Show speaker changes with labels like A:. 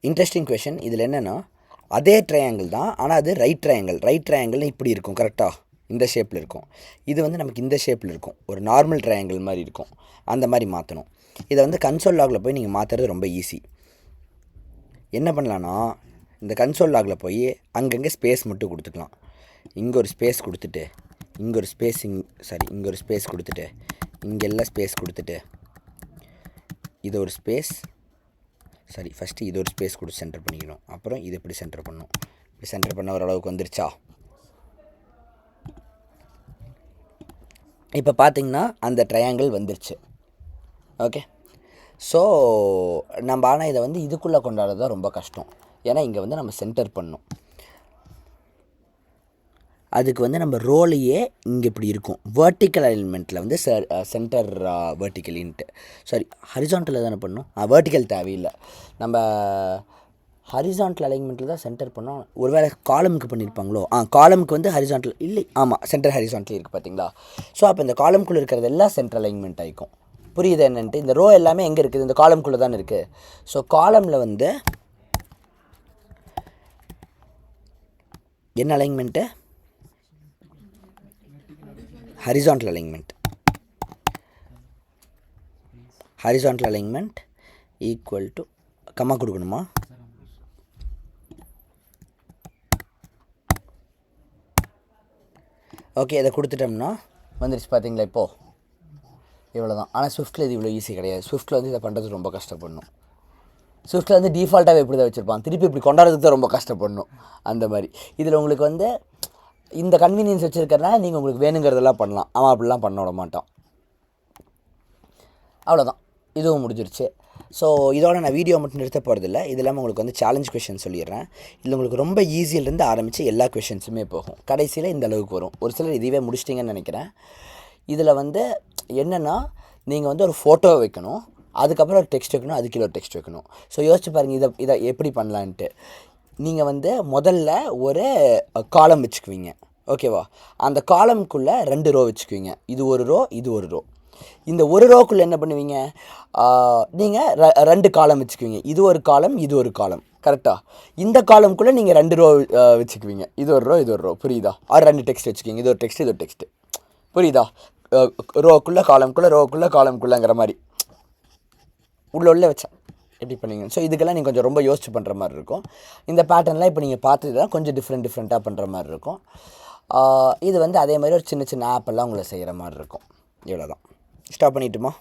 A: Interesting question. இதில் என்னென்னா அதே ட்ரையாங்கிள் தான், ஆனால் அது ரைட் ட்ரையாங்கிள்னு இப்படி இருக்கும் கரெக்டாக, இந்த ஷேப்பில் இருக்கும். இது வந்து நமக்கு இந்த ஷேப்பில் இருக்கும், ஒரு நார்மல் ட்ரையாங்கிள் மாதிரி இருக்கும். அந்த மாதிரி மாற்றணும். இதை வந்து கன்சோல் லாகில் போய் நீங்கள் மாற்றுறது ரொம்ப ஈஸி. என்ன பண்ணலான்னா, இந்த கன்சோல் லாகில் போய் அங்கங்கே ஸ்பேஸ் மட்டும் கொடுத்துக்கலாம். இங்கே ஒரு ஸ்பேஸ் கொடுத்துட்டு, இங்கே ஒரு ஸ்பேஸ், இங்கே ஒரு ஸ்பேஸ் கொடுத்துட்டு, இங்கெல்லாம் ஸ்பேஸ் கொடுத்துட்டு, இது ஒரு ஸ்பேஸ், ஃபஸ்ட்டு இது ஒரு ஸ்பேஸ் கொடுத்து சென்டர் பண்ணிக்கணும். அப்புறம் இது இப்படி சென்டர் பண்ணணும். இப்படி சென்டர் பண்ண ஓரளவுக்கு வந்துருச்சா? இப்போ பார்த்தீங்கன்னா அந்த ட்ரையாங்கிள் வந்துருச்சு. ஓகே, ஸோ நம்ம ஆனால் இதை வந்து இதுக்குள்ளே கொண்டாடுறது தான் ரொம்ப கஷ்டம். ஏன்னா இங்கே வந்து நம்ம சென்டர் பண்ணணும். அதுக்கு வந்து நம்ம ரோலையே இங்கே இப்படி இருக்கும். வேர்ட்டிக்கல் அலைன்மெண்ட்டில் வந்து சென்டர் வேர்ட்டிக்கலின்ட்டு, ஹரிசான்டலில் தானே பண்ணணும். வேர்ட்டிக்கல் தேவையில்லை, நம்ம ஹரிசான்டல் அலைன்மெண்ட்டில் தான் சென்டர் பண்ணோம். ஒருவேளை காலமுக்கு பண்ணியிருப்பாங்களோ? காலமுக்கு வந்து ஹரிசான்டல் இல்லை, ஆமாம் சென்டர் ஹரிசான்டல் இருக்குது பார்த்தீங்களா. ஸோ அப்போ இந்த காலம்குள்ளே இருக்கிறது எல்லாம் சென்டர் அலைன்மெண்ட் ஆகிக்கும். புரியுது என்னன்ட்டு? இந்த ரோ எல்லாமே எங்கே இருக்குது? இந்த காலம்குள்ளே தானே இருக்குது. ஸோ காலமில் வந்து என்ன alignment? Horizontal alignment. Horizontal alignment equal to comma கொடுக்கணுமா? ஓகே, இதை கொடுத்துட்டோம்னா வந்துருச்சு பார்த்தீங்களா. இப்போது இவ்வளோ தான். ஆனால் ஸ்விஃப்ட்டில் இது இவ்வளோ ஈஸி கிடையாது. ஸ்விஃப்ட்டில் வந்து இதை பண்ணுறது ரொம்ப கஷ்டப்படணும். ஸ்விஃப்ட்டில் வந்து டிஃபால்ட்டாகவே இப்படி தான் வச்சுருப்பான், திருப்பி இப்படி கொண்டாடுறதுக்கு தான் ரொம்ப கஷ்டப்படணும். அந்த மாதிரி இதில் உங்களுக்கு வந்து இந்த கன்வீனியன்ஸ் வச்சுருக்கறனால நீங்கள் உங்களுக்கு வேணுங்கிறதெல்லாம் பண்ணலாம். அவன் அப்படிலாம் பண்ண விட மாட்டான். அவ்வளோதான், இதுவும் முடிஞ்சிருச்சு. ஸோ இதோட நான் வீடியோ மட்டும் நிறுத்த போகிறதில்ல. இது இல்லாமல் உங்களுக்கு வந்து சேலஞ்ச் கொஷின் சொல்லிடுறேன். இதில் உங்களுக்கு ரொம்ப ஈஸியிலேருந்து ஆரம்பித்து எல்லா கொஷின்ஸுமே போகும். கடைசியில் இந்த அளவுக்கு வரும். ஒரு சிலர் இதுவே முடிச்சிட்டிங்கன்னு நினைக்கிறேன். இதில் வந்து என்னென்னா, நீங்கள் வந்து ஒரு ஃபோட்டோ வைக்கணும், அதுக்கப்புறம் ஒரு டெக்ஸ்ட் வைக்கணும், அதுக்கு ஒரு டெக்ஸ்ட் வைக்கணும். ஸோ யோசிச்சு பாருங்கள் இதை எப்படி பண்ணலான்ட்டு. நீங்கள் வந்து முதல்ல ஒரு காலம் வச்சுக்குவீங்க, ஓகேவா? அந்த காலம்குள்ளே 2 ரோ வச்சுக்குவீங்க. இது ஒரு ரோ, இது ஒரு ரோ. இந்த ஒரு ரோக்குள்ளே என்ன பண்ணுவீங்க? நீங்கள் 2 காலம் வச்சுக்குவீங்க. இது ஒரு காலம், இது ஒரு காலம், கரெக்டாக? இந்த காலம்குள்ளே நீங்கள் 2 ரோ வச்சுக்குவீங்க. இது ஒரு ரோ, இது ஒரு ரோ. புரியுதா? 2 டெக்ஸ்ட் வச்சுக்கிங்க. இது ஒரு டெக்ஸ்ட், இது ஒரு டெக்ஸ்ட்டு. புரியுதா? ரோக்குள்ளே காலம்குள்ளே, ரோக்குள்ளே காலம்குள்ளேங்கிற மாதிரி உள்ளே வச்சா எப்படி பண்ணுவீங்க? ஸோ இதுக்கெல்லாம் நீங்கள் கொஞ்சம் ரொம்ப யோசிச்சு பண்ணுற மாதிரி இருக்கும். இந்த பேட்டர்ன்லாம் இப்போ நீங்கள் பார்த்ததுலாம் கொஞ்சம் டிஃப்ரெண்ட்டாக பண்ணுற மாதிரி இருக்கும். இது வந்து அதே மாதிரி ஒரு சின்ன சின்ன ஆப்பெல்லாம் உங்களை செய்கிற மாதிரி இருக்கும். இவ்வளோ தான். ஸ்டாப் பண்ணிட்டுமா?